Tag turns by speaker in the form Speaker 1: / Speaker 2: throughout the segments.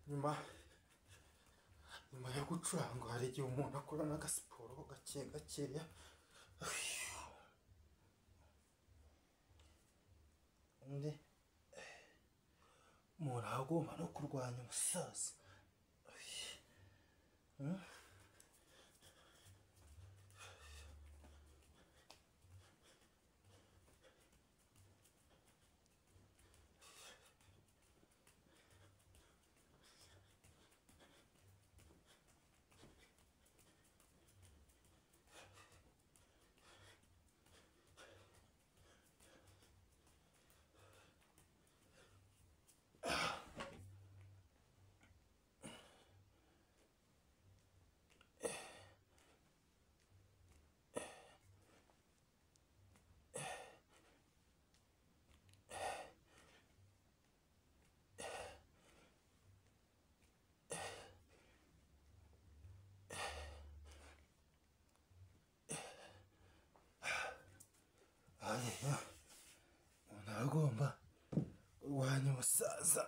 Speaker 1: nyuma yo gucuranga hari igihe umuntu akora n'agasiporo gake gakeya undi umuntu agomba no kurwanya umusaza. umuntu agomba kurwanya umusaza.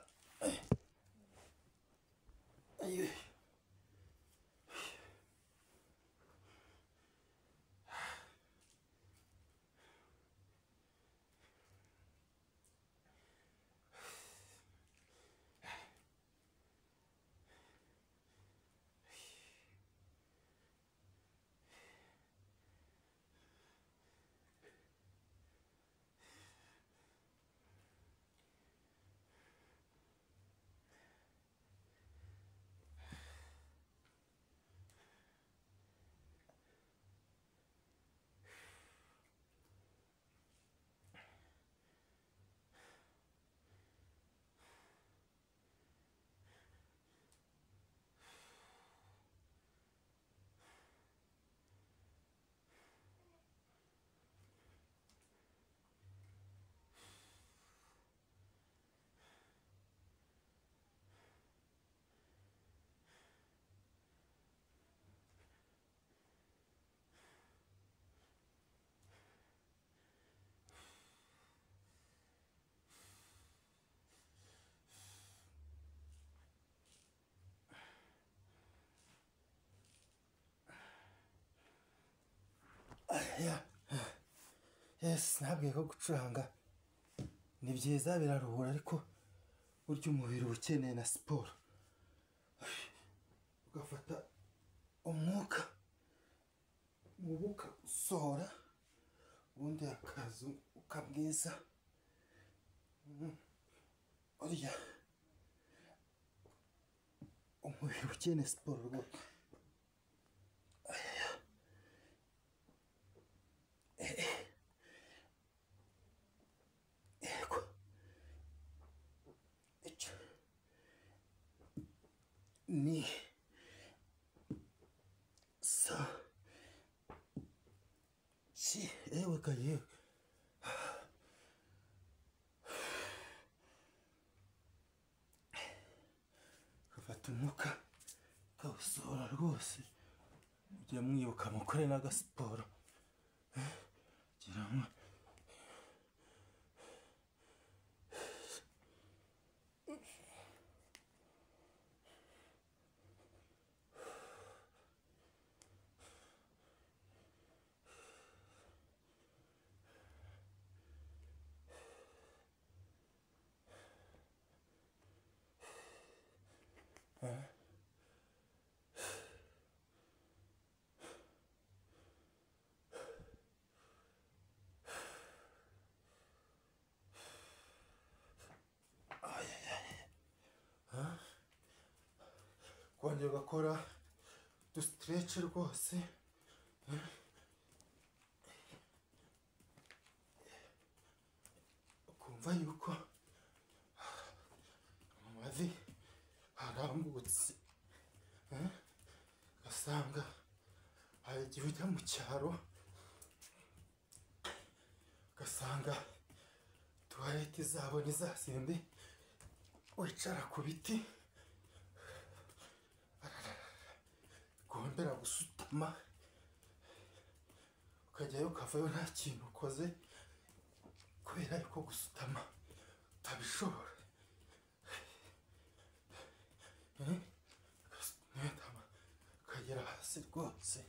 Speaker 1: Yes, ntabwiye ko gucuranga ni byiza biraruhura, ariko burya umubiri uba ukeneye na siporo. Ugafata umwuka usohora, ubundi hakaza umwuka mwiza. Burya umubiri uba ukeneye siporo rwose. Ni sa si ewe kaye gafata umwuka kawusohora rwose. Mujya mwibuka mukore n'agasiporo kugira ngo kongera ugakora udusitretch rwose, ukumva yuko mu mavi harambutse. Ugasanga hari igihe ujya mu cyaro ugasanga tuwarete zabo ni za zindi wicara ku biti gombera gusutama, ukajyayo ukavayo nta kintu ukoze kubera yuko gusutama utabishobora. rwose rwose